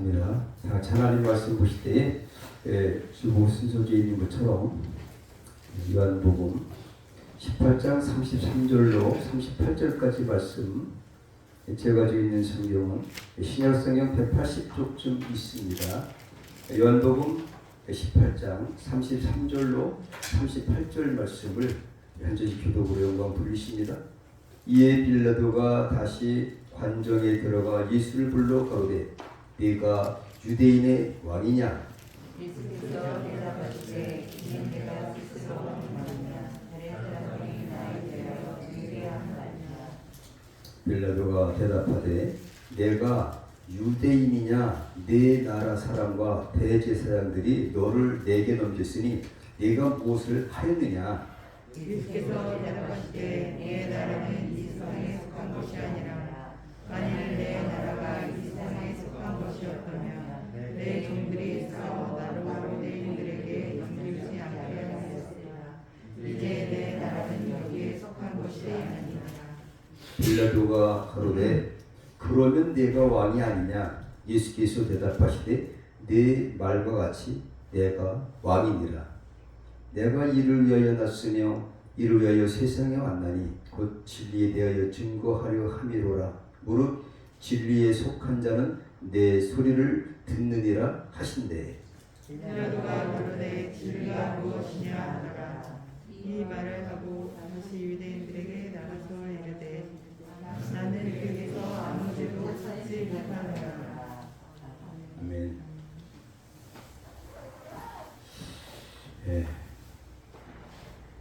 감사합니다. 다 같이 하나님 말씀 보실 때에 주보 순서지에 있는 것처럼 요한복음 18장 33절로 38절까지 말씀, 제가 가지고 있는 성경은 신약성경 180쪽쯤 있습니다. 요한복음 18장 33절로 38절 말씀을 현재 교독으로 영광 돌리십니다. 이에 빌라도가 다시 관정에 들어가 예수를 불러 가로되 네가 유대인의 왕이냐? 예수께서 대답하시되 이는 내가 스스로 하는 말이냐 다른 사람이 나에 대하여 의뢰한 말이냐. 빌라도가 대답하되 내가 유대인이냐? 네 나라 사람과 대제사장들이 너를 내게 넘겼으니 네가 무엇을 하였느냐? 예수께서 대답하시되 내 나라는 이 세상에 속한 것이 아니라 만일 내 나라가 이 세상에 속한 것이었다면 내 종들이 싸워 나로 유대인들에게 넘기지 않게 하였으리라. 이제 내 나라는 여기에 속한 것이 아니라. 빌라도가 가로되 그러면 내가 왕이 아니냐? 예수께서 대답하시되 네 말과 같이 내가 왕이니라. 내가 이를 위하여 났으며 이를 위하여 세상에 왔나니 곧 진리에 대하여 증거하려 함이로라. 무릇 진리에 속한 자는 내 소리를 듣느니라 하신대. 빌라도가 가로되 진리가 무엇이냐 하더라. 이 말을 하고 다시 유대인들에게 나가서 이르되 나는 그에게서 아무 죄도 찾지 못하노라. 아멘. 예.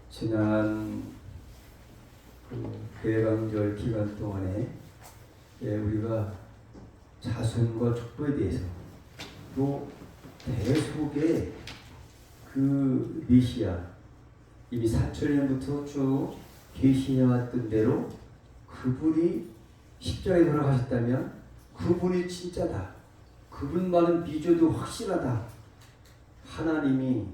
지난 대강절 기간 동안에 우리가 자손과 족보에 대해서 또 대속의 그 메시아 이미 4천년부터 쭉 계시해왔던 대로 그분이 십자가에 돌아가셨다면 그분이 진짜다. 그분만은 비교도 확실하다. 하나님이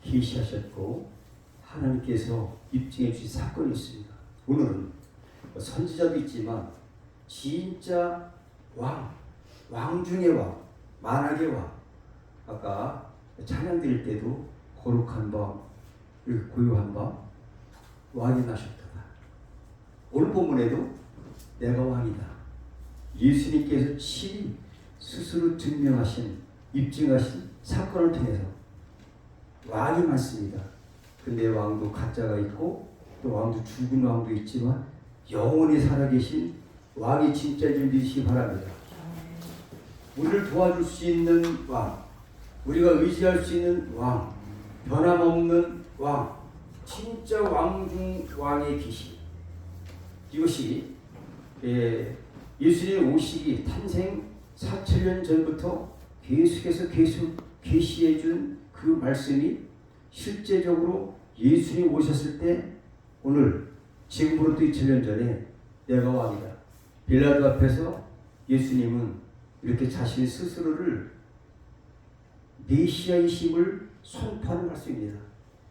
계시하셨고 하나님께서 입증해 주신 사건이 있습니다. 오늘은 선지자도 있지만 진짜 왕 중의 왕, 만악의 왕. 아까 찬양 드릴 때도 거룩한 밤, 고요한 밤, 왕이 나셨다. 오늘 본문에도 내가 왕이다. 예수님께서 친히 스스로 증명하신, 입증하신 사건을 통해서 왕이 많습니다. 근데 왕도 가짜가 있고 또 왕도 죽은 왕도 있지만 영원히 살아계신 왕이 진짜인 줄 믿으시기 바랍니다. 우리를 도와줄 수 있는 왕, 우리가 의지할 수 있는 왕, 변함없는 왕, 진짜 왕 중 왕의 계시. 이것이 예수님의 오시기 탄생 4천년 전부터 계속해서 계시해 준 그 말씀이 실제적으로 예수님 오셨을 때 오늘 지금으로부터 2000년 전에 내가 왕이다. 빌라도 앞에서 예수님은 이렇게 자신 스스로를 메시아이심을 선포하는 말씀입니다.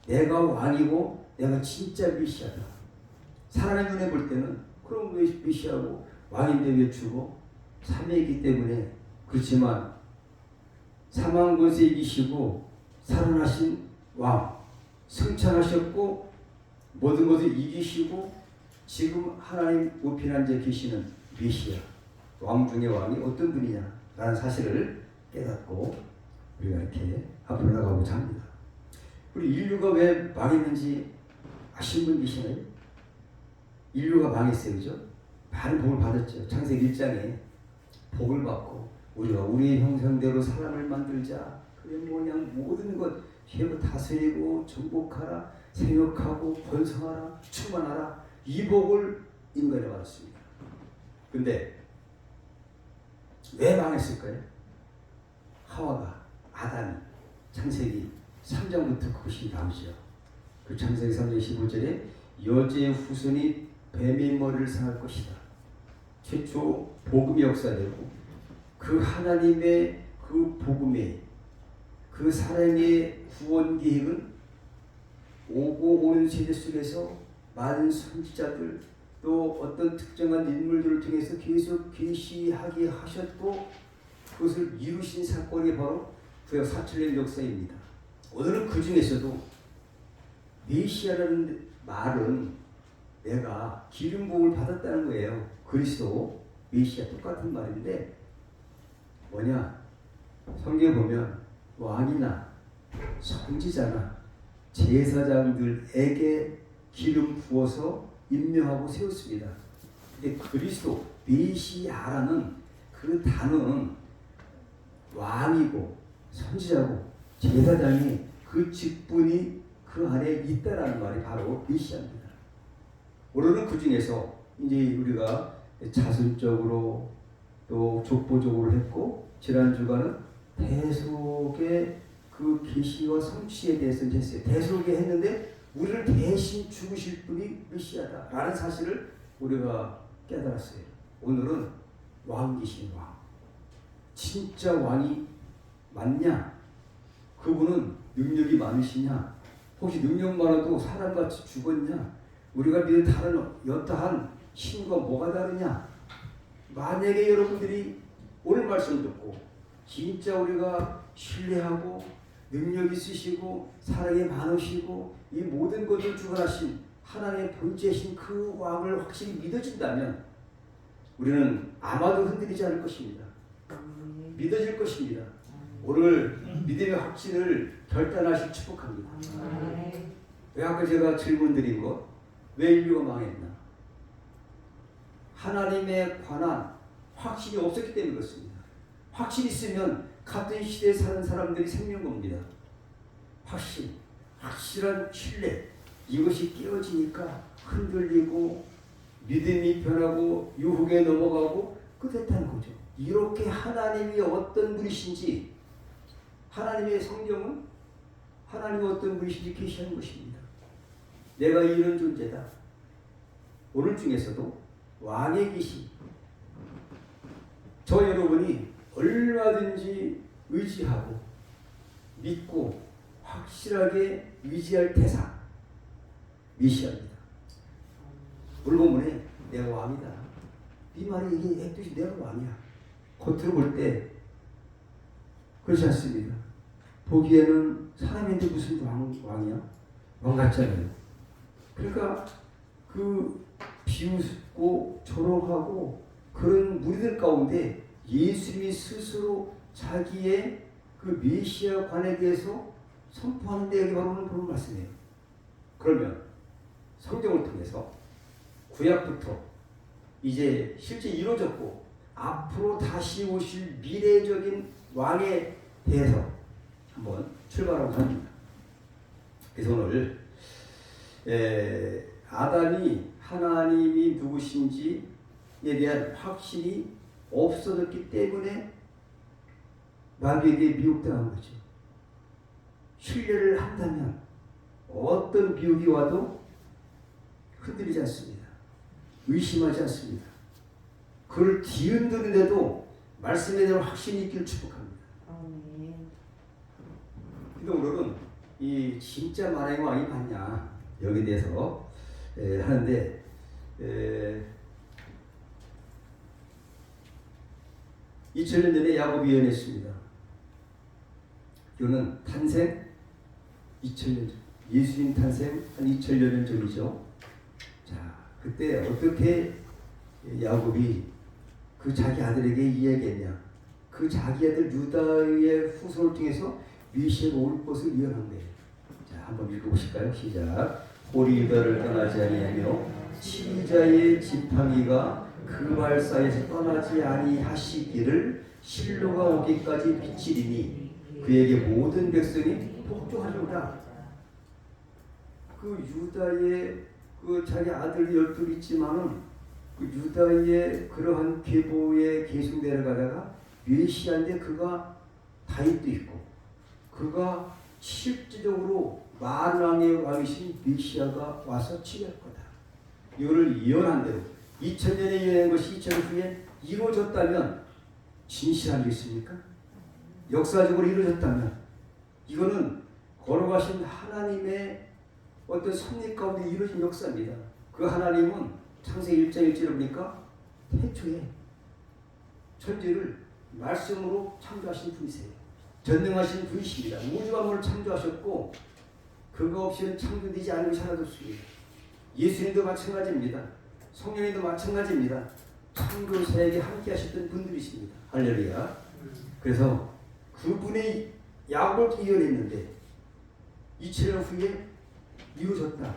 내가 왕이고 내가 진짜 메시아다. 사람의 눈에 볼 때는 그럼 왜 메시아고 왕인데 왜 죽어? 삼위이기 때문에. 그렇지만 사망 권세 이기시고 살아나신 왕, 승천하셨고 모든 것을 이기시고 지금 하나님 우편한 데 계시는 메시아, 왕 중의 왕이 어떤 분이냐라는 사실을 깨닫고 우리가 이렇게 앞으로 나가고자 합니다. 우리 인류가 왜 망했는지 아시는 분 계시나요? 인류가 망했어요. 그죠? 많은 복을 받았죠. 창세기 1장에 복을 받고 우리가 우리의 형상대로 사람을 만들자. 그게 뭐냐, 모든 것 해고 다스리고 정복하라, 생육하고 번성하라, 충만하라. 이 복을 인간에 받았습니다. 근데 왜 망했을까요? 하와가, 아담이 창세기 3장부터 그것이 나오죠. 그 창세기 3장 15절에 여자의 후손이 뱀의 머리를 상할 것이다. 최초 복음이 역사되고 그 하나님의 그 복음의 그 사랑의 구원 계획은 오고 오는 세대 속에서 많은 선지자들 또 어떤 특정한 인물들을 통해서 계속 계시하게 하셨고 그것을 이루신 사건이 바로 구약 4,000년 역사입니다. 오늘은 그 중에서도 메시아라는 말은 내가 기름 부음을 받았다는 거예요. 그리스도, 메시아 똑같은 말인데 뭐냐? 성경에 보면 왕이나 선지자나 제사장들에게 기름 부어서 임명하고 세웠습니다. 근데 그리스도, 메시아라는 그 단어는 왕이고 선지자고 제사장이 그 직분이 그 안에 있다라는 말이 바로 메시아입니다. 오늘은 그 중에서 이제 우리가 자순적으로 또 족보적으로 했고 지난주간은 대속의 그 계시와 성취에 대해서 했어요. 대속에 했는데 우리를 대신 죽으실 분이 메시아다라는 사실을 우리가 깨달았어요. 오늘은 왕이신 왕, 진짜 왕이 맞냐? 그분은 능력이 많으시냐? 혹시 능력 많아도 사람같이 죽었냐? 우리가 믿는 다른 여타한 신과 뭐가 다르냐? 만약에 여러분들이 오늘 말씀 듣고 진짜 우리가 신뢰하고 능력 있으시고 사랑이 많으시고 이 모든 것을 주관하신 하나님의 본체이신 그 왕을 확실히 믿어진다면 우리는 아마도 흔들리지 않을 것입니다. 믿어질 것입니다. 오늘 믿음의 확신을 결단하실 축복합니다. 왜 아까 제가 질문 드린 것, 왜 인류가 망했나? 하나님에 관한 확신이 없었기 때문에 그렇습니다. 확신이 있으면 같은 시대에 사는 사람들이 생긴 겁니다. 확실한 신뢰, 이것이 깨어지니까 흔들리고 믿음이 변하고 유혹에 넘어가고 그랬다는 거죠. 이렇게 하나님이 어떤 분이신지, 하나님의 성경은 하나님이 어떤 분이신지 계시하는 것입니다. 내가 이런 존재다. 오늘 중에서도 왕의 계시, 저 여러분이 얼마든지 의지하고 믿고 확실하게 의지할 대상, 메시아입니다. 오늘 본문에 내가 왕이다. 이 말이 이게 뜻이 내가 왕이야. 겉으로 볼 때 그렇지 않습니다. 보기에는 사람인데 무슨 왕이야? 왕 같잖아요. 그러니까 그 비웃고 조롱하고 그런 무리들 가운데 예수님이 스스로 자기의 그 메시아 관에 대해서 선포하는 데 여기 바로 오늘 보는 말씀이에요. 그러면 성경을 통해서 구약부터 이제 실제 이루어졌고 앞으로 다시 오실 미래적인 왕에 대해서 한번 출발하고 합니다. 그래서 오늘 아담이 하나님이 누구신지에 대한 확신이 없어졌기 때문에 마귀에게 미혹당한 거죠. 신뢰를 한다면 어떤 미혹이 와도 흔들리지 않습니다. 의심하지 않습니다. 그를 뒤흔드는데도 말씀에 대한 확신이 있기를 축복합니다. 근데 오늘은 이 진짜 만왕의 왕이 맞냐 여기에 대해서 하는데 2000년 전에 야곱이 예언했습니다. 이거는 탄생 2000년 전, 예수님 탄생 한 2000년 전이죠. 자, 그때 어떻게 야곱이 그 자기 아들에게 이야기했냐? 그 자기 아들 유다의 후손을 통해서 메시아가 올 것을 예언한 거예요. 자, 한번 읽어보실까요? 시작. 오리 유다를 떠나지 아니하며 치자의 지팡이가 그 발 사이에서 떠나지 아니하시기를 실로가 오기까지 비치리니 그에게 모든 백성이 복종하리로다. 그 유다의 그 자기 아들이 12 있지만은 그 유다의 그러한 계보에 계속 내려가다가 메시아인데 그가 다윗도 있고 그가 실질적으로 만왕의 왕이신 메시아가 와서 치료할 거다. 이거를 예언한 대로 2000년에 예언한 것이 2000년 후에 이루어졌다면 진실 아니겠습니까? 역사적으로 이루어졌다면 이거는 걸어가신 하나님의 어떤 섭리 가운데 이루어진 역사입니다. 그 하나님은 창세기 1장 1절을 보니까 태초에 천지를 말씀으로 창조하신 분이세요. 전능하신 분이십니다. 우주 만물을 창조하셨고 그거 없이는 창조되지 않은 것이 하나도 없습니다. 예수님도 마찬가지입니다. 성령님도 마찬가지입니다. 창조 사역에 함께 하셨던 분들이십니다. 할렐루야. 그래서 그분의 약을 이어냈는데 2000년 후에 이루어졌다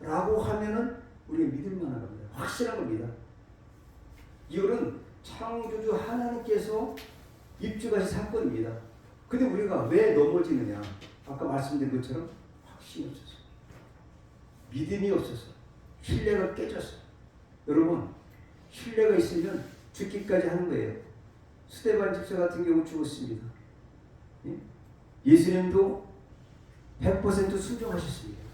라고 하면은 우리가 믿을 만한 겁니다. 확실한 겁니다. 이거는 창조주 하나님께서 입주하신 사건입니다. 근데 우리가 왜 넘어지느냐? 아까 말씀드린 것처럼 확신이 없어서, 믿음이 없어서, 신뢰가 깨졌어. 여러분, 신뢰가 있으면 죽기까지 하는 거예요. 스데반 집사 같은 경우 죽었습니다. 예수님도 100% 순종하셨습니다.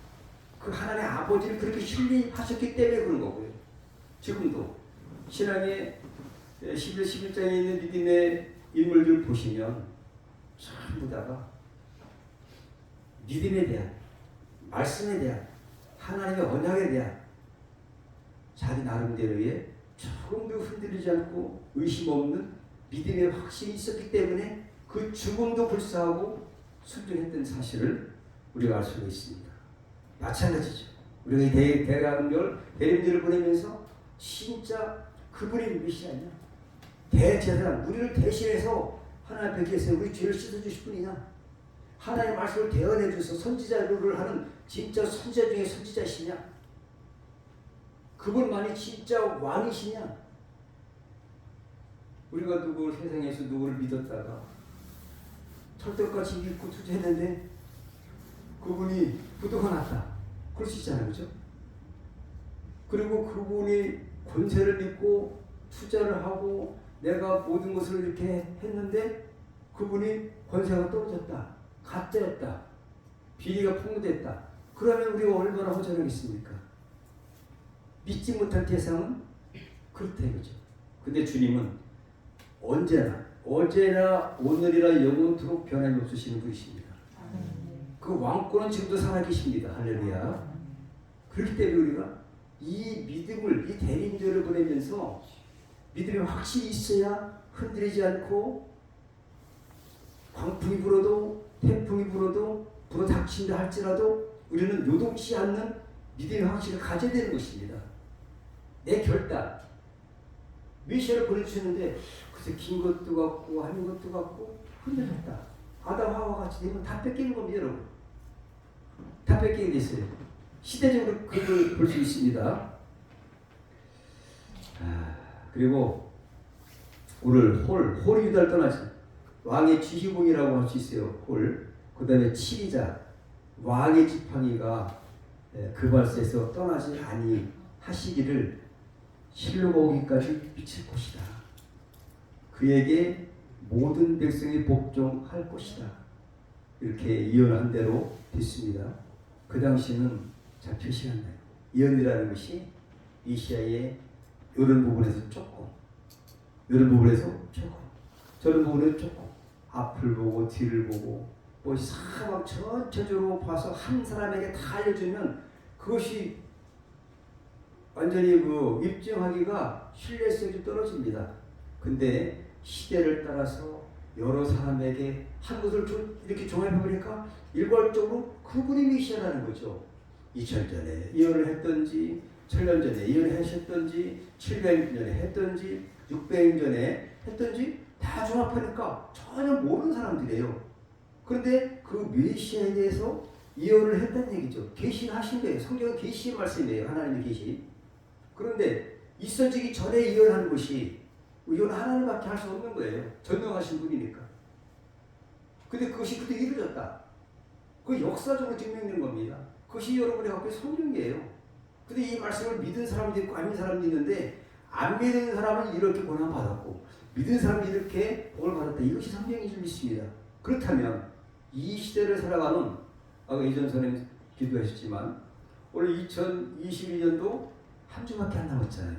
그 하나님의 아버지를 그렇게 신뢰하셨기 때문에 그런 거고요. 지금도 신앙의 11장에 있는 믿음의 인물들 보시면 전부 다가 믿음에 대한, 말씀에 대한, 하나님의 언약에 대한 자기 나름대로의 조금도 흔들리지 않고 의심 없는 믿음의 확신이 있었기 때문에 그 죽음도 불사하고 순종했던 사실을 우리가 알 수가 있습니다. 마찬가지죠. 우리가 대가운별 대림절을 보내면서 진짜 그분이 메시아냐? 대제사장, 우리를 대신해서 하나님 뵙겠어요. 우리 죄를 씻어주실 분이냐? 하나님의 말씀을 대언해줘서 선지자를 하는 진짜 선지자 중에 선지자시냐? 그분만이 진짜 왕이시냐? 우리가 세상에서 누구를 믿었다가 철떡같이 믿고 투자했는데 그분이 부도가 났다. 그럴 수 있잖아요. 그죠? 그리고 그분이 권세를 믿고 투자를 하고 내가 모든 것을 이렇게 했는데 그분이 권세가 떨어졌다. 가짜였다. 비리가 풍부됐다. 그러면 우리가 얼마나 허전하겠습니까? 믿지 못할 대상은 그렇다 이거죠. 근데 주님은 언제나 어제나 오늘이나 영원토록 변함이 없으시는 분이십니다. 그 왕권은 지금도 살아계십니다. 할렐루야. 그렇기 때문에 우리가 이 믿음을, 이 대림절을 보내면서 믿음의 확신이 있어야 흔들리지 않고 광풍이 불어도 태풍이 불어도 불어닥친다 할지라도 우리는 요동치 않는 믿음의 확신을 가져야 되는 것입니다. 내 결단, 메시아를 보내주셨는데 글쎄 긴 것도 같고 한 것도 같고 흔들렸다. 아담 하와 같이 되면 다 뺏기는 겁니다. 여러분. 다 뺏기게 됐어요. 시대적으로 그걸 볼 수 있습니다. 그리고 오늘 홀이 유다를 떠나지. 왕의 지휘봉이라고 할 수 있어요. 홀. 그 다음에 7이자 왕의 지팡이가 그발스에서 떠나지 아니하시기를 실로가 오기까지 미칠 것이다. 그에게 모든 백성이 복종할 것이다. 이렇게 예언한 대로 됐습니다. 그 당시는 잘 표시가 안 나요. 예언이라는 것이 이시야의 이런 부분에서 조금, 이런 부분에서 조금, 저런 부분에서 조금, 앞을 보고 뒤를 보고 뭐 사막 전체적으로 봐서 한 사람에게 다 알려주면 그것이 완전히 입증하기가 신뢰성이 좀 떨어집니다. 근데 시대를 따라서 여러 사람에게 한 것을 이렇게 종합해보니까 일괄적으로 그분이 메시아라는 거죠. 2000년 전에 예언을 했던지 1000년 전에 예언하셨던지 700년 전에 했던지 600년 전에 했던지 다 종합하니까 전혀 모르는 사람들이에요. 그런데 그 메시아에 대해서 예언을 했다는 얘기죠. 계시를 하신 거예요. 성경은 계시의 말씀이에요. 하나님의 계시. 그런데 있어지기 전에 예언하는 것이 이건 하나님밖에 할 수 없는 거예요. 전능하신 분이니까. 근데 그것이 그때 이루어졌다. 그 역사적으로 증명된 겁니다. 그것이 여러분이 갖고 있는 성경이에요. 근데 이 말씀을 믿은 사람도 있고 안 믿는 사람도 있는데 안 믿는 사람은 이렇게 고난 받았고 믿은 사람이 이렇게 복을 받았다. 이것이 성경이 좀 있습니다. 그렇다면 이 시대를 살아가는 아까 이전 선생님 기도하셨지만 오늘 2022년도 한 주밖에 안 남았잖아요.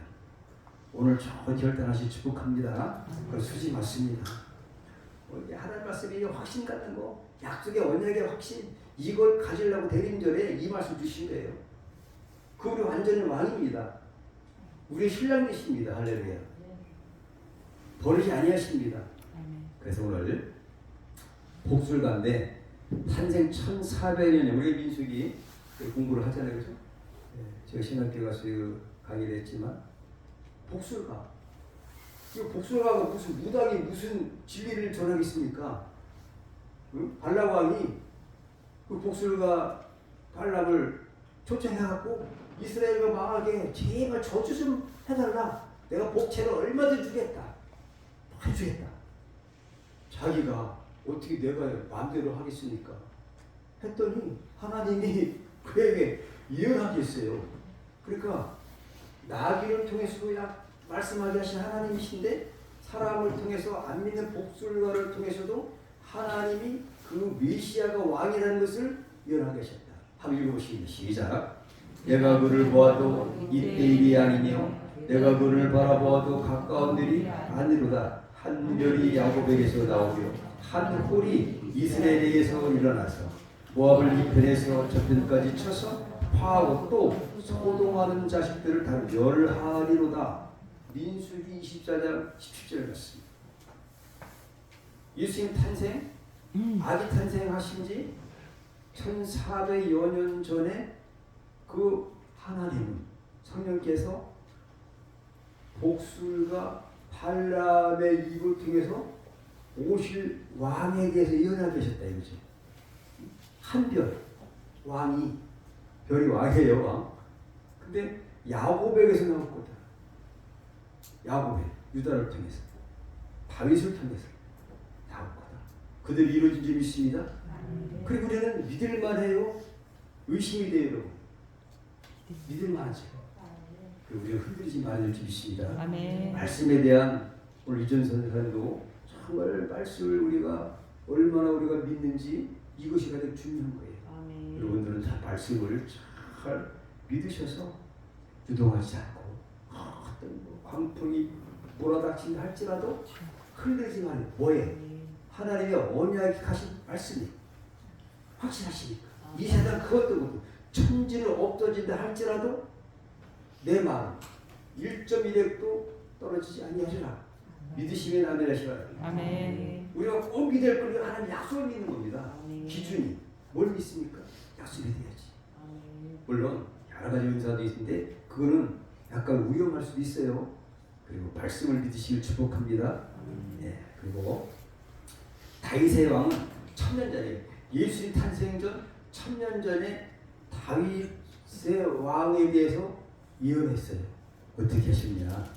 오늘 좋은 결단하시 축복합니다. 그걸 수지 맞습니다. 하나님 말씀이 확신 갖는 거, 약속의 언약의 확신, 이걸 가지려고 대림절에 이 말씀 주신 거예요. 그분이 완전히 왕입니다. 우리의 신랑이십니다. 할렐루야. 버릇이 아니하십니다. 그래서 오늘 복술가인데 탄생 1400년에 우리 민숙이 공부를 하잖아요, 그죠? 제가 신학교 가서 강의를 했지만 복술가. 이 복술가가 무슨 무당이 무슨 진리를 전하겠습니까? 응? 발람왕이 그 복술가 발람을 초청해갖고 이스라엘과 망하게 제발 저주 좀 해달라. 내가 복채를 얼마든지 주겠다. 많이 주겠다. 자기가 어떻게 내가 마음대로 하겠습니까? 했더니 하나님이 그에게 예언하겠어요. 그러니까 나귀를 통해서 말씀하게 하신 하나님이신데 사람을 통해서 안 믿는 복술가를 통해서도 하나님이 그 메시아가 왕이라는 것을 예언하게 하셨다. 한번 읽어보시겠습니다. 시작. 내가 그를 보아도 이때 일이 아니며 내가 그를 바라보아도 가까운 일이 아니로다. 한 별이 야곱에게서 나오며 한 홀이 이스라엘에게서 일어나서 모압을 이편에서 저편까지 쳐서 파하고 또 소동하는 자식들을 다 멸하리로다. 민수기 24장 17절에 봤습니다. 예수님 탄생, 아기 탄생하신 지 1400여 년 전에 그 하나님은 성령께서 복술가 발람의 입을 통해서 오실 왕에 대해서 예언하게 하셨다 이거죠. 한별 왕이 별이 왕이에요, 왕. 근데 야곱에게서 나올 거다. 야곱의 유다를 통해서 다윗을 통해서 나올 거다. 그들이 이루어진 줄 믿습니다. 그리고 우리는 믿을만해요. 의심이 돼요, 여러분. 믿을만하죠. 그리고 우리가 흔들리지 말아줄 줄 믿습니다. 아멘. 말씀에 대한 오늘 이전 선생님도 정말 말씀을 우리가 얼마나 우리가 믿는지 이것이 가장 중요한 거예요. 아멘. 여러분들은 다 말씀을 잘 믿으셔서 유동하지 않고 어떤 광풍이 몰아닥친다 할지라도 흔들리지 말고 뭐예요? 하나님의 언약이 가신 말씀이 확실하시니까 이 세상 그것도 그렇고 천지는 없어진다 할지라도 내 마음 1.1핵도 떨어지지 아니하리라. 믿으시면 아멘 하시기 바랍니다. 아멘. 우리가 꼭 믿을 걸 하나님 약속을 믿는 겁니다. 아멘. 기준이 뭘 믿습니까? 약속이 돼야지. 아멘. 물론 여러 가지 은사도 있는데 그거는 약간 위험할 수도 있어요. 그리고 말씀을 믿으시길 축복합니다. 그리고 다윗의 왕은 1000년 전에 예수님 탄생 전 1000년 전에 다윗의 왕에 대해서 예언했어요. 어떻게 하셨냐?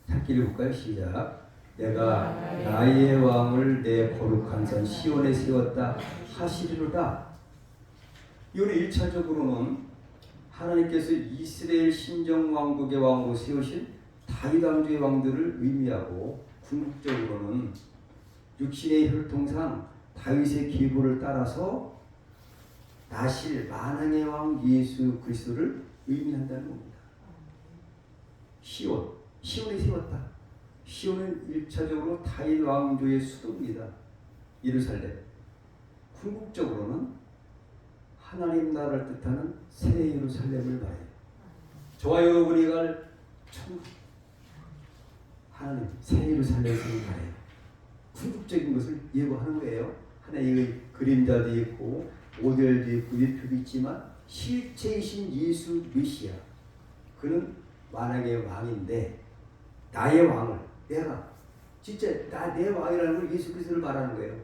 찾기를 볼까요? 시작. 내가 나의 왕을 내 거룩한 산 시온에 세웠다 하시리로다. 이거는 1차적으로는 하나님께서 이스라엘 신정 왕국의 왕으로 세우신 다윗 왕조의 왕들을 의미하고 궁극적으로는 육신의 혈통상 다윗의 계보를 따라서 나실 만왕의 왕 예수 그리스도를 의미한다는 겁니다. 시온에 세웠다. 시온은 1차적으로 다윗 왕조의 수도입니다. 예루살렘. 궁극적으로는 하나님 나라를 뜻하는 새 예루살렘을 말해요. 저와 여러분이 갈 천국, 하나님 새 예루살렘을 말해요. 궁극적인 것을 예고하는 거예요. 하나님의 그림자도 있고 모델도 있고 위표도 있지만 실체이신 예수 메시아, 그는 만왕의 왕인데 나의 왕을 내가 진짜 내 왕이라는 걸 예수 그리스도를 말하는 거예요.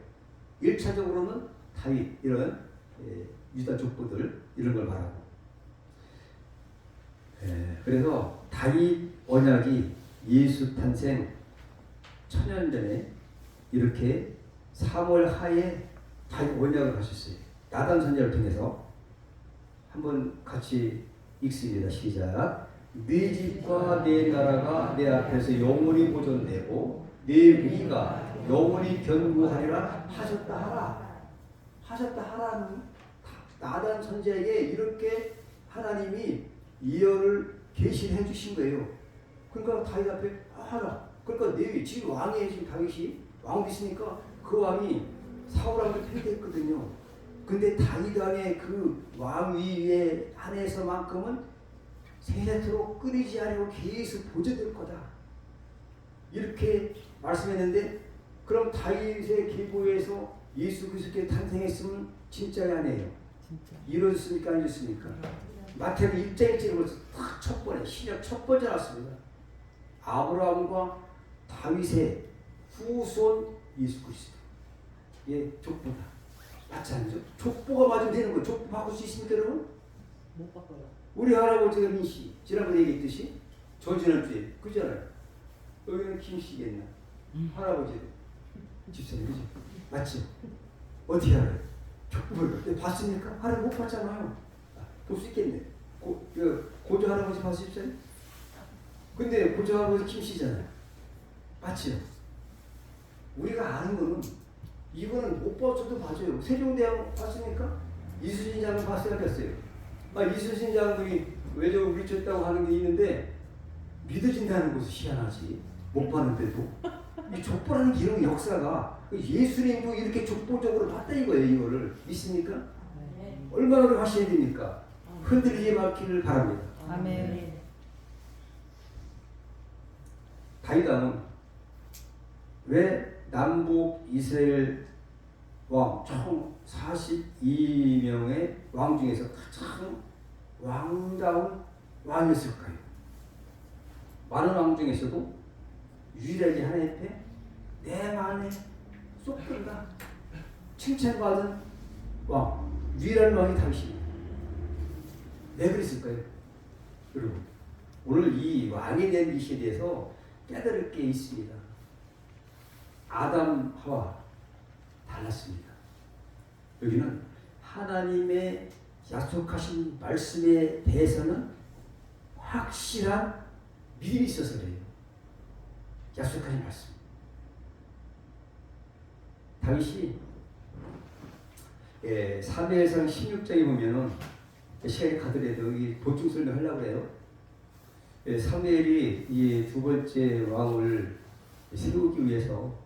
1차적으로는 다윗 이런 유다 족보들 이런 걸 말하고 그래서 다윗 언약이 예수 탄생 1000년 전에 이렇게 3월 하에 다윗 언약을 하셨어요. 나단 선지자를 통해서 한번 같이 읽습니다. 시작. 네 집과 네 나라가 내 앞에서 영원히 보존되고 네 위가 영원히 견고하리라 하셨다 하라. 하셨다 하라는 나단 선지자에게 이렇게 하나님이 예언을 계시해 주신 거예요. 그러니까 다윗 앞에 하라. 그러니까 네 위, 지금 왕이에요. 지금 다윗이 왕이 있으니까 그 왕이 사울왕을 폐기했거든요. 근데 다윗 왕의 그 왕위에 한해서만큼은 세세토록 끊이지 않고 계속 보존될 거다. 이렇게 말씀했는데 그럼 다윗의 계보에서 예수 그리스도께 탄생했으면 진짜야 아니에요? 이루어졌습니까? 안 이루어졌습니까? 마태복 1장일지로 첫 번에 신약 첫 번째 나왔습니다. 아브라함과 다윗의 후손 예수 그리스도. 예, 족보다. 맞지 않죠? 족보가 맞으면 되는 거예요. 족보 바꿀 수 있습니까, 여러분? 못 바꿔요. 우리 할아버지가 민씨, 지난번에 얘기했듯이 지난주에 그잖아요. 여기는 김씨겠나? 할아버지도 집사님 그죠? 맞죠? 어떻게 알아요? 족보를 봤습니까? 할아버지 못 봤잖아요. 볼 수 있겠네. 고조 할아버지 봤습니까? 근데 고조 할아버지 김씨잖아요. 맞죠? 우리가 아는 거는 이거는 못 봐줘도 봐줘요. 세종대왕 봤습니까? 이순신 장군 봤어요? 안 봤어요? 이순신 장군이 외적을 물리쳤다고 하는 게 있는데 믿어진다는 것은 희한하지. 못 봤는데도. 이 족보라는 기록 역사가 예수님도 이렇게 족보적으로 봤다 이거예요. 이거를 믿습니까? 네. 얼마나 오래 하셔야 됩니까? 흔들리지 말기를 바랍니다. 아멘. 다윗 왕은 왜 남북 이스라엘 왕 총 42명의 왕 중에서 가장 왕다운 왕이었을까요? 많은 왕 중에서도 유일하게 하나님 앞에 내 마음에 쏙 든다 칭찬받은 왕, 유일한 왕이 다윗입니다. 왜 그랬을까요? 여러분, 오늘 이 왕에 대한 이슈에 대해서 깨달을 게 있습니다. 아담, 하와 달랐습니다. 여기는 하나님의 약속하신 말씀에 대해서는 확실한 믿음이 있어서 그래요. 약속하신 말씀. 다윗이 사무엘상 16장에 보면은 시간이 가더라도 여기 보충 설명하려고 해요. 사무엘이 이 두 번째 왕을 세우기 위해서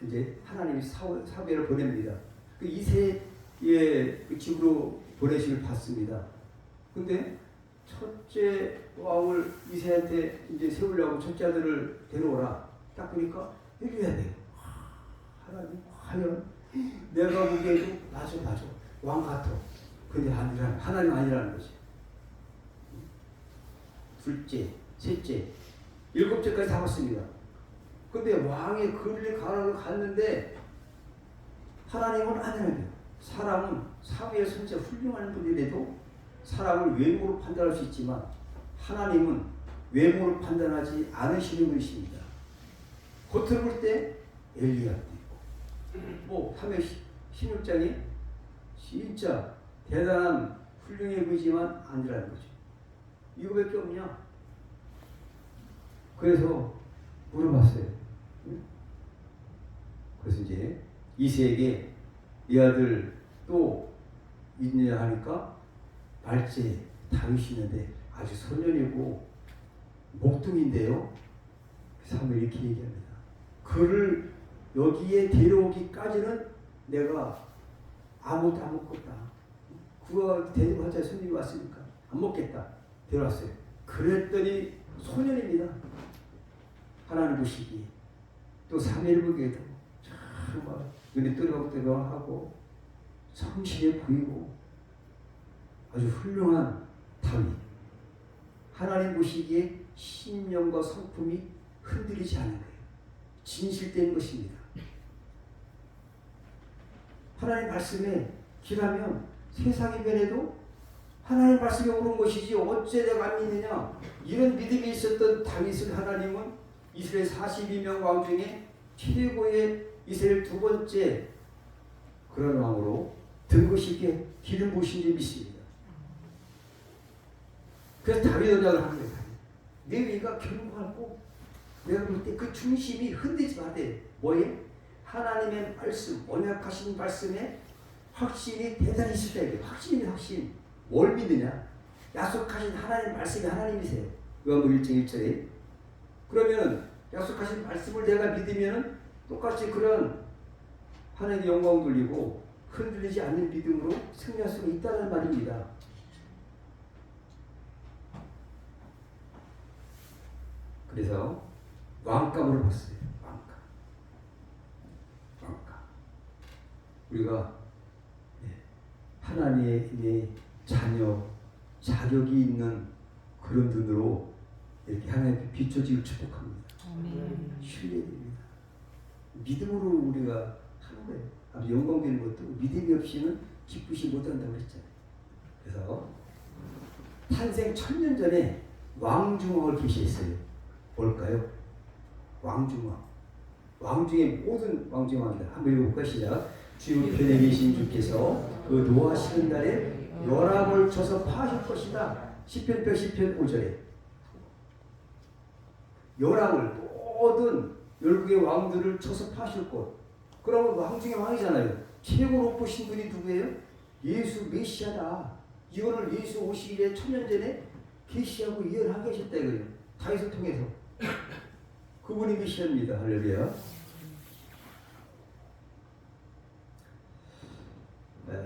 이제 하나님이 사무엘을 보냅니다. 그 이새의 집으로 보내심을 받습니다. 근데 첫째 왕을 이새한테 이제 세우려고 첫째 아들을 데려오라. 딱 보니까 이래야 돼요. 하나님 과연 내가 보기에도 맞아 왕 같아. 근데 아니라는 하나님 아니라는 거지. 둘째, 셋째, 일곱째까지 다 왔습니다. 근데 왕의 그를 갔는데 하나님은 아니라는 거예요. 사람은 사무엘 선지자 훌륭한 분이라도 사람을 외모로 판단할 수 있지만 하나님은 외모를 판단하지 않으시는 분이십니다. 겉으로 볼 때 엘리야도 있고 사무엘 16장에 진짜 대단한 훌륭해 보이지만 아니라는 거죠. 이거밖에 없냐? 그래서 물어봤어요. 그래서 이제 이새에게 이 아들 또 있느냐 하니까 말째 다윗이 있는데 아주 소년이고 목둥인데요. 사무엘이 이렇게 얘기합니다. 그를 여기에 데려오기까지는 내가 아무것도 안 먹겠다. 그가 데리고 하자 손님이 왔으니까 안 먹겠다. 데려왔어요. 그랬더니 소년입니다. 하나님 보시기에 또 사무엘 보기에도 정말 눈이 뜨거워하고 성실해 보이고 아주 훌륭한 다윗. 하나님 보시기에 신령과 성품이 흔들리지 않은 거예요. 진실된 것입니다. 하나님 말씀에 기라면 세상이 변해도 하나님 말씀이 옳은 것이지 어째 내가 안 믿느냐. 이런 믿음이 있었던 다윗을 하나님은 이스라엘 42명 왕 중에 최고의 이스라엘 두 번째 그런 왕으로 등거시게 기름 부으신 줄 믿습니다. 그래서 다윗 언약을 하는 거예요. 내 위가 견고하고 내가 볼 때 그 중심이 흔들리지 말아요. 뭐에? 하나님의 말씀, 언약하신 말씀에 확신이 대단히 있을 때 확신이 확신. 뭘 믿느냐? 약속하신 하나님 말씀이 하나님이세요. 요한복음 1장 1절에. 그러면 약속하신 말씀을 내가 믿으면 똑같이 그런 하나님의 영광 돌리고 흔들리지 않는 믿음으로 승리할 수가 있다는 말입니다. 그래서 왕감으로 봤어요. 왕감. 우리가 하나님의 자녀, 자격이 있는 그런 눈으로 이렇게 하나님께 비춰지길 축복합니다. 신뢰됩니다. 믿음으로 우리가 하는 거예요. 아주 영광되는 것도 믿음이 없이는 기쁘시 못한다고 했잖아요. 그래서 탄생 1000년 전에 왕중왕을 계시했어요. 뭘까요? 왕중왕. 왕중의 모든 왕중왕이다. 한번 읽어볼까? 시작. 주 우편에 계신 주께서 그 노하시는 날에 열왕을 쳐서 파실 것이다. 시편 110편 5절에 열왕을 모든 열국의 왕들을 쳐서 파실 것. 그러면 왕 중에 왕이잖아요. 최고 높으신 분이 누구예요? 예수 메시아다. 이거를 예수 오시기 전에 1000년 전에 계시하고 예언하고 계셨다 이거예요. 다윗을 통해서. 그분이 메시아입니다. 할렐루야.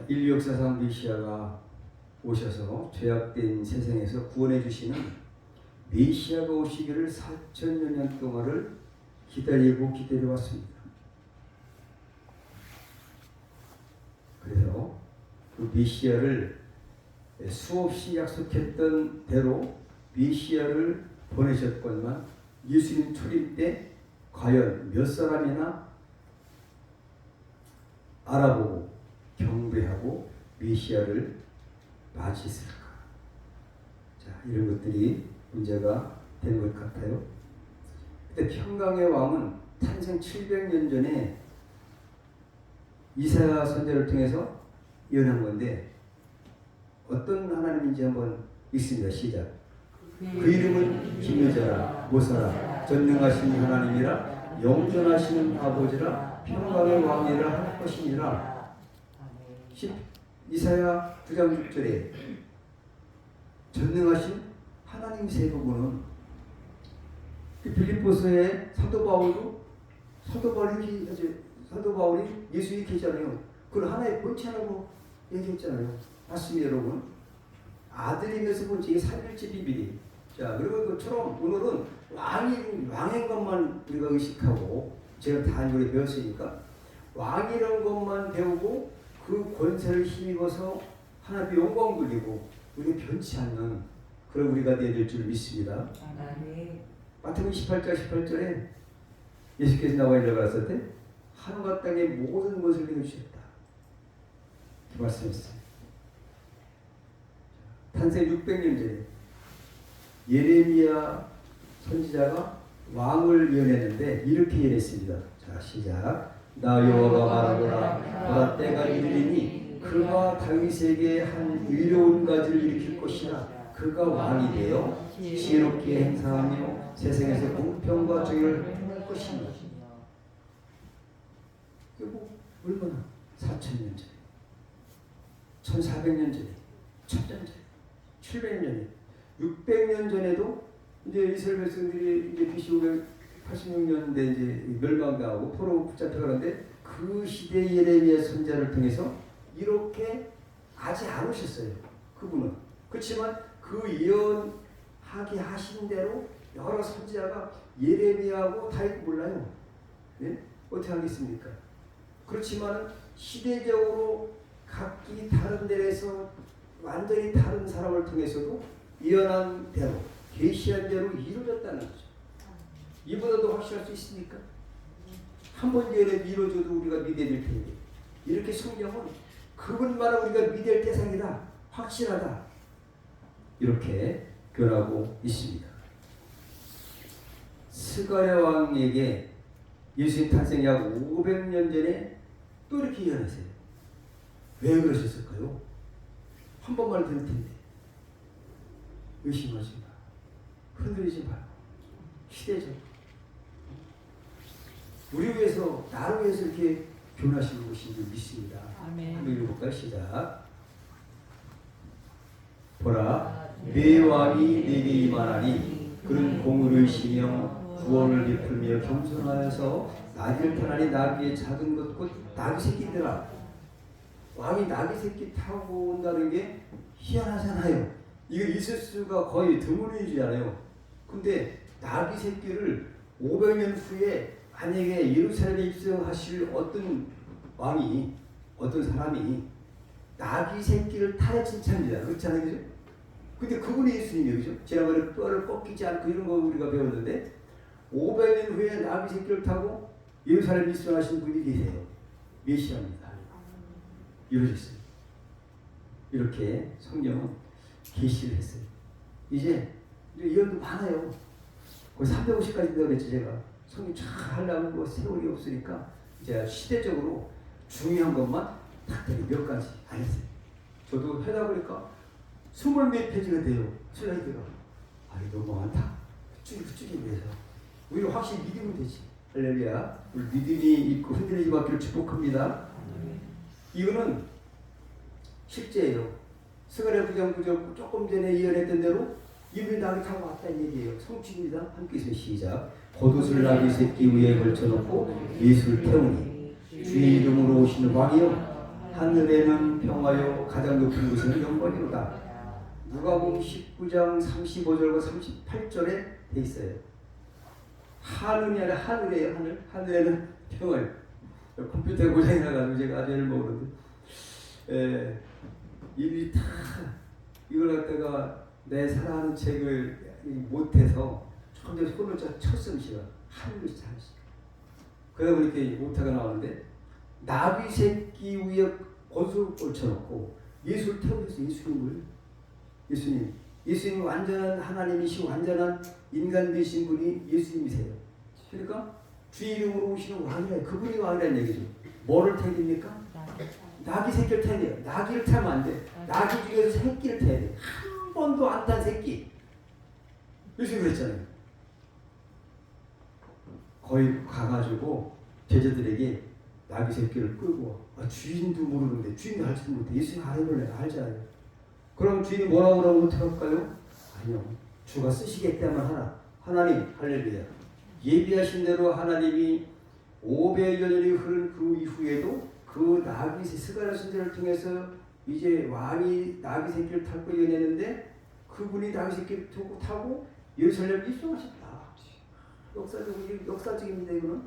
인류 역사상 메시아가 오셔서 죄악된 세상에서 구원해 주시는 메시아가 오시기를 4000년 동안을 기다리고 기다려왔습니다. 그래서 그 메시아를 수없이 약속했던 대로 메시아를 보내셨건만 예수님 초림 때 과연 몇 사람이나 알아보고 경배하고 메시아를 맞이했을까? 자, 이런 것들이 문제가 된 것 같아요. 근데 평강의 왕은 탄생 700년 전에 이사야 선지자를 통해서 예언한 건데 어떤 하나님인지 한번 읽습니다. 시작. 그 이름은 기묘자라 모사라 전능하신 하나님이라 영존하시는 아버지라 평강의 왕이라 할 것이니라. 이사야 9장 6절에 전능하신 하나님이세요. 그분은 빌립보서의 사도 바울이 예수님이 계시잖아요. 그걸 하나의 본체라고 얘기했잖아요. 맞습니다, 여러분. 아들이면서 본체 이게 삼일체 비밀이. 자, 그리고 그처럼 오늘은 왕인 것만 우리가 의식하고 제가 다 이걸 배웠으니까 왕이라는 것만 배우고 그 권세를 힘입어서 하나님의 영광 돌리고 우리가 변치 않는 그런 우리가 되어야 될 줄 믿습니다. 마태복음 18절에 예수께서 나와 일어났을 때 하늘과 땅의 모든 것을 내어주셨다. 이렇게 말씀했어요. 탄생 600년 전에 예레미야 선지자가 왕을 예언했는데 이렇게 예언했습니다. 자, 시작. 나 여호와가 말하노라. 보라 때가 이르리니 그가 다윗에게 한 의로운 가지를 일으킬 것이라. 그가 왕이 되어 지혜롭게 행사하며 세상에서 공평과 정의를 행할 것이니. 이게 뭐 얼마나 4000년 전에 1400년 전에 1000년 전에 700년 전에 600년 전에도 이제 이스라엘 백성들이 이제 BC 586년대 이제 멸망당하고 포로 붙잡혀가는데 그 시대 예레미야 선지자를 통해서 이렇게 하지 않으셨어요. 그분은. 그렇지만 그 예언하게 하신 대로 여러 선지자가 예레미야하고 다윗 몰라요. 네? 어떻게 하겠습니까? 그렇지만 시대적으로 각기 다른 데에서 완전히 다른 사람을 통해서도 예언한 대로 계시한 대로 이루어졌다는 거죠. 이보다도 확실할 수 있습니까? 한 번 예언에 이루어져도 우리가 믿어야 될 텐데 이렇게 성경은 그분만을 우리가 믿어야 할 대상이다. 확실하다. 이렇게 변하고 있습니다. 스가랴 왕에게 예수님 탄생 약 500년 전에 또 이렇게 예언하세요. 왜 그러셨을까요? 한 번만 들을 텐데 의심하지 마. 흔들리지 말고 시대적 우리 위해서 나를 위해서 이렇게 변하시는 것인 줄 믿습니다. 아멘. 한번 읽어볼까요? 시작. 보라 내 왕이 내게 임하나니 그는 공의를 시며 구원을 베풀며 겸손하여서 나귀를 타나니 나귀의 작은 것 곧 나귀 새끼들아. 왕이 나귀 새끼 타고 온다는 게 희한하잖아요. 이거 있을 수가 거의 드물이잖아요. 근데 나귀 새끼를 500년 후에 만약에 예루살렘에 입성하실 어떤 왕이, 어떤 사람이 나귀 새끼를 타야 칭찬입니다. 그렇잖아요, 그죠? 근데 그분이 예수님이에요, 그죠? 지난번에 뼈를 꺾이지 않고 이런 거 우리가 배웠는데 500년 후에 나귀 새끼를 타고 예루살렘에 입성하신 분이 계세요. 메시아입니다. 이루어졌어요. 이렇게 성경은 계시를 했어요. 이제 예언도 많아요. 거의 350까지 된다고 그랬죠, 제가. 성경 쫙 하려면 뭐 세월이 없으니까 이제 시대적으로 중요한 것만 딱 몇 가지 안 했어요. 저도 하다 보니까 20몇 페이지가 돼요. 슬라이드가. 아, 이거 너무 많다. 쭉 위해서. 우리는 확실히 믿으면 되지. 할렐루야. 우리 믿음이 있고 흔들리지 않기를 축복합니다. 이거는 실제예요. 스가랴 9장 9절 조금 전에 예언했던 대로 이분이 나귀 타고 왔다는 얘기예요. 성취입니다. 함께 있으면 시작. 겉옷을 나귀 새끼 위에 걸쳐놓고 예수를 태우니 주의 이름으로 오시는 왕이요 하늘에는 평화요 가장 높은 곳에는 영광이로다. 누가복음 19장 35절과 38절에 돼 있어요. 하늘이 아니라 하늘이에요. 하늘에는 평화요. 컴퓨터 고장이 나가지고 제가 아재를 먹었는데 일이 다 이걸 갖다가 내 사랑하는 책을 못해서 처음에 손을 쳤음 시간 하늘을 잘했어. 그러다 보니까 오타가 나오는데 나귀 새끼 위에 겉을 꽂혀놓고 예수를 태우셔서 예수님이 완전한 하나님이시고 완전한 인간 되신 분이 예수님이세요. 그러니까 주의 이름으로 오시는 왕이래. 그분이 왕이라는 얘기죠. 뭐를 타야 됩니까? 나귀 새끼를 타야 돼요. 나귀를 타면 안 돼. 나귀 중에서 새끼를 타야 돼. 한 번도 안 탄 새끼. 예수님 그랬잖아요. 거의 가가지고 제자들에게 나귀 새끼를 끌고 주인도 모르는데 주인도 알지도 못해. 예수님 알아볼래? 알잖아요. 그럼 주인이 뭐라고 그러면 어떻게 할까요? 아니요. 주가 쓰시겠다면 하나. 하나님 할렐루야. 예비하신 대로 하나님이 500여 년이 흐른 그 이후에도 그 나귀 스가랴 선지자를 통해서 이제 왕이 나귀 새끼를 타고 예언했는데 그분이 나귀 새끼를 타고 예루살렘에 입성하셨다. 역사적입니다. 이거는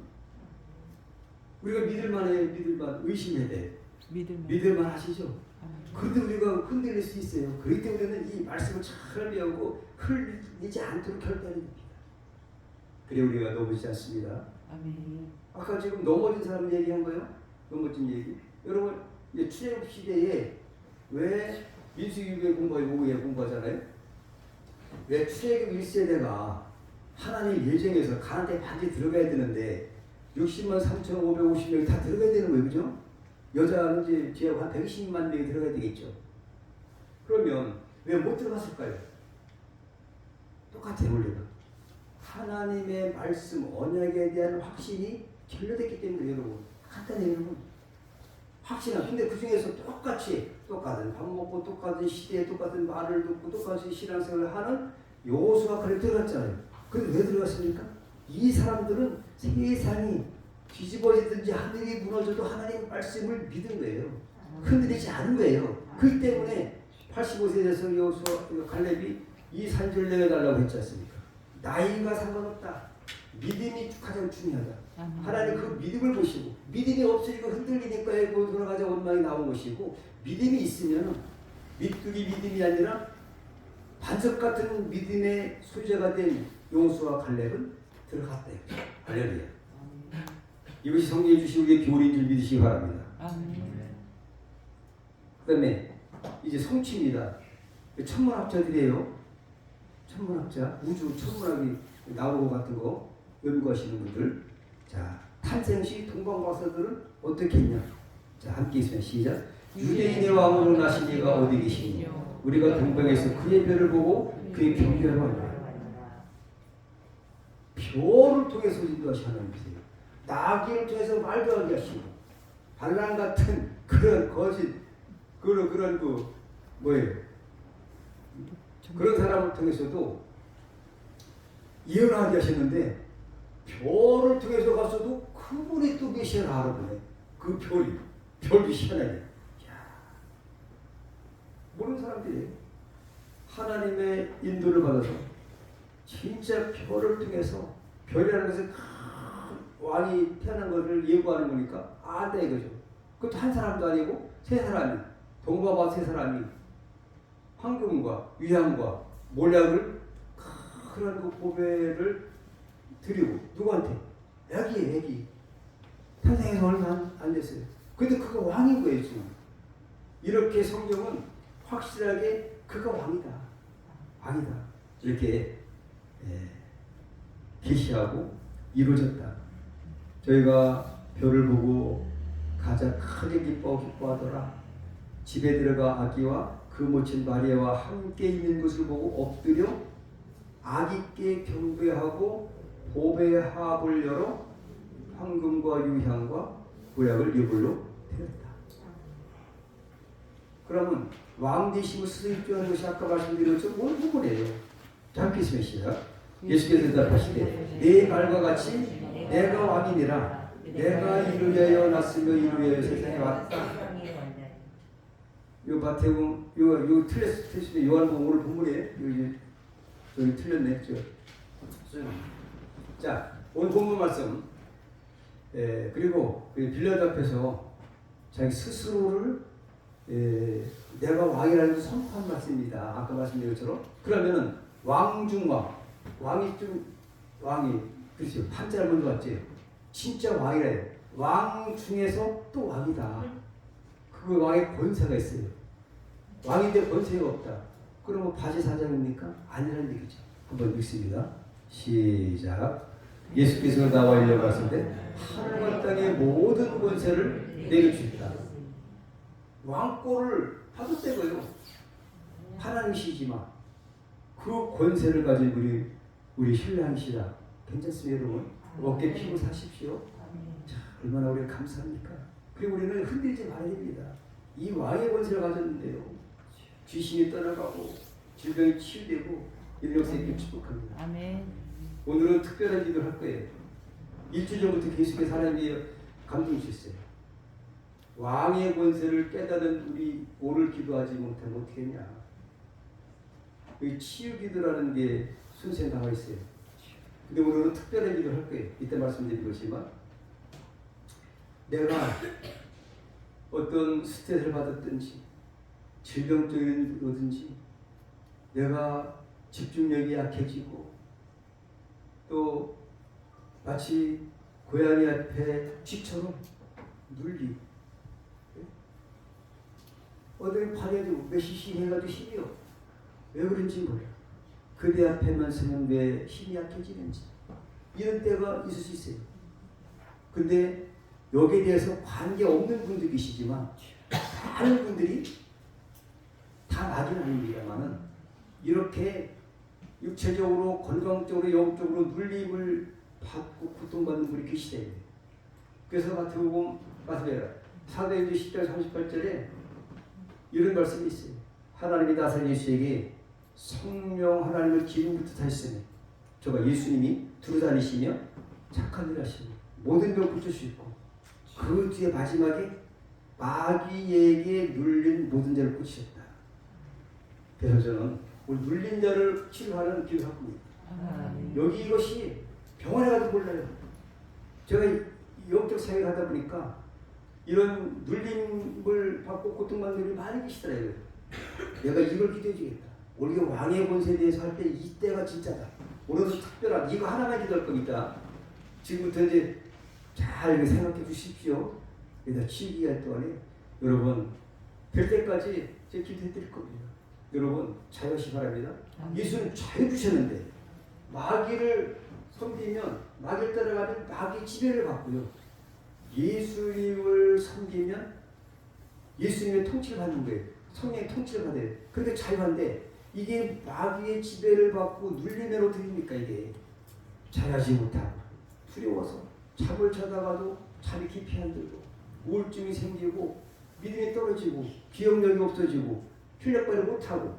우리가 믿을만해요. 믿을만 의심해야 돼. 믿을만 하시죠. 그런데 우리가 흔들릴 수 있어요. 그렇기 때문에 우리는 이 말씀을 잘 배우고 흘리지 않도록 결단해야 됩니다. 그래 우리가 넘어지지 않습니다. 아멘. 아까 지금 넘어진 사람 얘기한 거예요? 넘어진 얘기. 여러분 이제 출애굽 시대에 왜 민수기에 공부하고 오후에 공부하잖아요. 왜 출애굽 1세대가 하나님 예정에서 가나안 땅에 반드시 들어가야 되는데 60만 3,550명이 다 들어가야 되는 거예요. 그죠? 여자는 이제 지하고 한 120만 명이 들어가야 되겠죠. 그러면 왜 못 들어갔을까요? 똑같아요. 원리가. 하나님의 말씀 언약에 대한 확신이 결여됐기 때문에 여러분 간단해요. 여러분 확신은 근데 그 중에서 똑같은 밥 먹고 똑같은 시대에 똑같은 말을 듣고 똑같이 신앙생활을 하는 여호수아 칼렙이 들어갔잖아요. 근데 왜 들어갔습니까? 이 사람들은 세상이 뒤집어지든지 하늘이 무너져도 하나님의 말씀을 믿은 거예요. 흔들리지 않은 거예요. 그렇기 때문에 85세 돼서 여호수아 칼렙이 이 산지를 내려달라고 했지 않습니까? 나이가 상관없다. 믿음이 가장 중요하다. 하나님 그 믿음을 보시고 믿음이 없으니까 흔들리니까 돌아가자 원망이 나온 것이고 믿음이 있으면 밑두기 믿음이 아니라 반석 같은 믿음의 소유자가 된 여호수아 칼렙은 들어갔다. 할렐루야. 이것이 성경에 주신 우리의 교훈인 줄 믿으시기 바랍니다. 그 다음에 이제 성취입니다. 천문학자들이에요. 천문학자, 우주 천문학이 나오고 같은 거 연구하시는 분들. 자, 탄생 시 동방박사들은 어떻게 했냐? 자, 함께 있으면 시작. 유대인의 왕으로 나신 이가 어디 계시니? 우리가 동방에서 그의 별을 보고 그의 경배를 하노라. 별을 통해서 인도하시 하나님이세요. 나귀를 통해서 말도 하게 하시고 반란 같은 그런 거짓 그런 뭐예요? 그런 사람을 통해서도 예언하게 하셨는데 별을 통해서 가서도 그분이 또 메시아를 알아보네. 그 별이 희한하게. 모르는 사람들이 하나님의 인도를 받아서 진짜 별을 통해서 별이라는 것은 왕이 태어난 것을 예고하는 거니까 안다 이거죠. 그것도 한 사람도 아니고 세 사람이, 동바바 세 사람이 황금과 위향과 몰약을 그런 그 보배를 드리고 누구한테? 애기예요, 애기. 탄생해서 얼마 안 됐어요. 근데 그가 왕인 거예요, 지금. 이렇게 성경은 확실하게 그가 왕이다. 왕이다. 이렇게 계시하고 이루어졌다. 저희가 별을 보고 가장 크게 기뻐하더라. 집에 들어가 아기와 그 모친 마리아와 함께 있는 것을 보고 엎드려 아기께 경배하고 보배의 합을 열어 황금과 유향과 보약을 이불로 태웠다. 그러면 왕 되심을 스스로 입증하는 것이 아까 말씀드린 것처럼 뭘 부분이에요. 함께 있으면 시작. 예수께서 대답하시되 내 말과 같이 내가 왕이니라. 내가 이루려 났으며 이루려 세상에 왔다. 요 마태복음 요 틀렸으면 요한복음 오늘 본문이에요. 여기 틀렸네. 자, 오늘 본문 말씀. 그리고 빌라도 앞에서 자기 스스로를 내가 왕이라는 것을 선포한 말씀입니다. 아까 말씀드린 것처럼. 그러면은 왕중왕, 왕이 그렇죠. 한자를 먼저 왔지. 진짜 왕이래요. 왕 중에서 또 왕이다. 그 왕의 권세가 있어요. 왕인데 권세가 없다. 그러면 바지 사장입니까? 아니라는 얘기죠. 한번 읽습니다. 시작. 예수께서 나와 일러가시되 하늘과 땅의 모든 권세를 내게 주셨다. 왕권을 받았대고요. 하나님이시지만 그 권세를 가진 우리 신랑이시라. 괜찮습니다, 여러분? 어깨 피고 사십시오. 자, 얼마나 우리가 감사합니까? 그리고 우리는 흔들지 말아야 됩니다. 이 왕의 권세를 가졌는데요. 귀신이 떠나가고 질병이 치유되고 인력세 있게 축복합니다. 아멘. 오늘은 특별한 기도를 할 거예요. 일주일 전부터 계속해서 하나님이 감동 주셨어요. 왕의 권세를 깨달은 우리 오늘 기도하지 못하면 어떻게 했냐. 여기 치유 기도라는 게 순서에 나와 있어요. 근데 오늘은 특별한 기도를 할 거예요. 이때 말씀드린 것이지만 내가 어떤 스트레스를 받았든지 질병적인 거든지 내가 집중력이 약해지고 또 마치 고양이 앞에 쥐처럼 눌리 어디 발에도 몇 cc 해가지고 힘이요. 왜 그런지 몰라. 그대 앞에만 서면 왜 힘이 약해지는지 이런 때가 있을 수 있어요. 근데 여기에 대해서 관계없는 분도 계시지만 많은 분들이 다 나긴 아닙니다만은 이렇게 육체적으로 건강적으로 영적으로 눌림을 받고 고통받는 분이 계시대요. 그래서 마태복음 사도행전 10장 38절에 이런 말씀이 있어요. 하나님이 나선 예수에게 성령 하나님을 기름 붓듯 하셨으니 저가 예수님이 두루다니시며 착한 일 하시고 모든 병 고칠 수 있고 그 뒤에 마지막에 마귀에게 눌린 모든 자를 고치셨다. 그래서 저는 오늘 눌린 자를 치료하는 기도를 하고 있습니다. 여기 이것이 병원에 가도 몰라요. 제가 영적 사역을 하다 보니까 이런 눌림을 받고 고통받는 분이 많이 계시더라고요. 내가 이걸 기도해 주겠다. 우리가 왕의 권세에 대해서 할 때 이때가 진짜다. 오늘은 특별한 이거 하나만 기도할 겁니다. 지금부터 이제 잘 생각해 주십시오. 여기다 치유기간 동안에 여러분 될 때까지 제가 기도해 드릴 겁니다. 여러분 자유하시 바랍니다. 예수는 자유 주셨는데 마귀를 섬기면 마귀를 따라가면 마귀 지배를 받고요. 예수님을 섬기면 예수님의 통치를 받는 거예요. 성령의 통치를 받아요. 그런데 자유한데 이게 마귀의 지배를 받고 눌리면 어떻게 됩니까? 이게 자유하지 못하고 두려워서 잠을 자다가도 잠이 깊이 안 들고 우울증이 생기고 믿음이 떨어지고 기억력이 없어지고 필력발을 못하고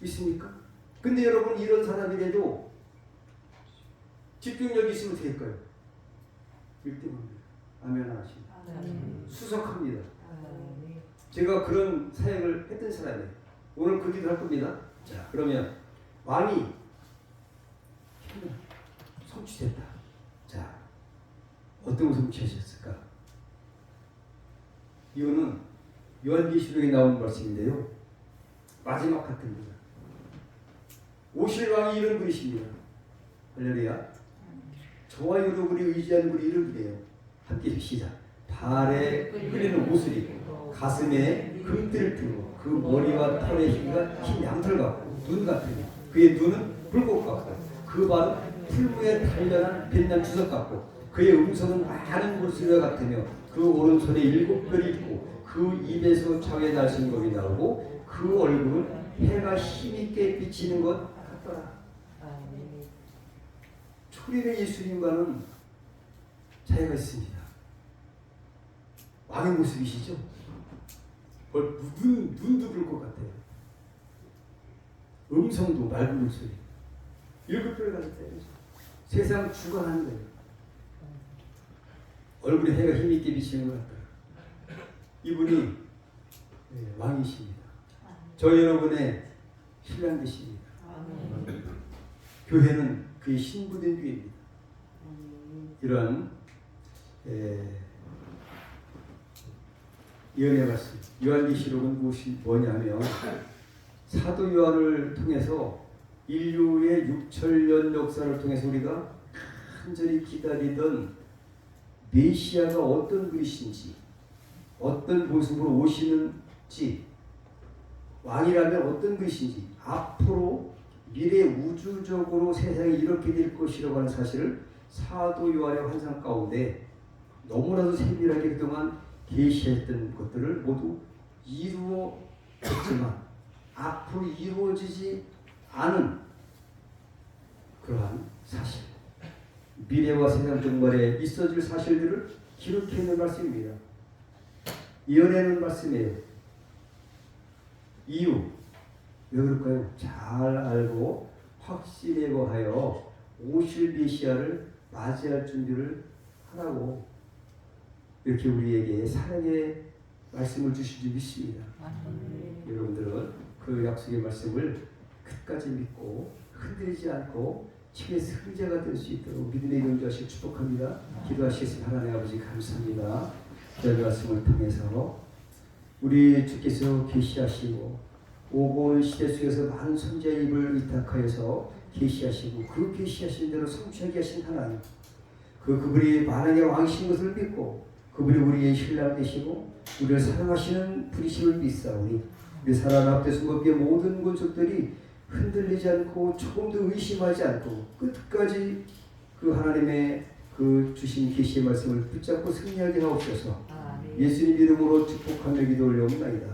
있습니까? 근데 여러분 이런 사람이라도 집중력이 있으면 될까요? 1등합니다. 아멘 하십니다. 수석합니다. 제가 그런 사역을 했던 사람이에요. 오늘 그 기도 할 겁니다. 자, 그러면 왕이 성취됐다. 자, 어떤 것을 성취하셨을까? 이거는 요한계시록에 나온 말씀인데요. 마지막 같은 거다. 오실 왕이 이런 분이십니다. 할렐루야. 저와 여러분이 의지하는 분이 이런 분이에요. 함께 시작. 발에 흘리는 옷을 입고 가슴에 금띠를 두고 그 머리와 털의 힘이 양털 같고 눈 같으니 그의 눈은 불꽃 같고 그 발은 풀무에 단련한 빛난 주석 같고 그의 음성은 많은 물소리와 같으며 그 오른손에 7별이 있고 그 입에서 창에 날씬 법이 나오고 그 얼굴은 해가 힘있게 비치는 것 같더라. 초림의 예수님과는 차이가 있습니다. 왕의 모습이시죠? 눈도 불 것 같아요. 음성도 맑은 목소리. 7별 가졌다. 세상 주관하는 거예요. 얼굴에 해가 힘있게 비치는 것 같아요. 이분이 왕이십니다. 저 여러분의 신랑 되십니다. 교회는 그의 신부된 교회입니다. 이러한 예언의 말씀. 요한계시록은 무엇이 뭐냐면 사도 요한을 통해서 인류의 6천년 역사를 통해서 우리가 간절히 기다리던 메시아가 어떤 분이신지, 어떤 모습으로 오시는지, 왕이라면 어떤 분이신지, 앞으로 미래 우주적으로 세상이 이렇게 될 것이라고 하는 사실을 사도 요한의 환상 가운데 너무나도 세밀하게 그동안 계시했던 것들을 모두 이루어졌지만 앞으로 이루어지지 않은 그러한 사실, 미래와 세상 정말에 있어질 사실들을 기록해 있는 말씀입니다. 이어내는 말씀이에요. 이유, 왜 그럴까요? 잘 알고 확신에 거하여 오실 메시아를 맞이할 준비를 하라고 이렇게 우리에게 사랑의 말씀을 주신 줄 믿습니다. 여러분들은 그 약속의 말씀을 끝까지 믿고 흔들리지 않고 치의 승자가 될 수 있도록 믿음의 용자실 축복합니다. 기도하시겠습니다. 하나님 아버지 감사합니다. 그 말씀을 통해서 우리 주께서 계시하시고 오고 온 시대 속에서 많은 선지자의 입을 위탁하여서 계시하시고 그 계시하신 대로 성취하게 하신 하나님, 그분이 만왕의 왕이신 것을 믿고 그분이 우리의 신랑 되시고 우리를 사랑하시는 분이심을 믿사오니 우리 살아난 앞에서 법의 모든 권속들이 흔들리지 않고 조금도 의심하지 않고 끝까지 그 하나님의 그 주신 계시의 말씀을 붙잡고 승리하게 하옵소서. 예수님 이름으로 축복하며 기도 올려옵나이다.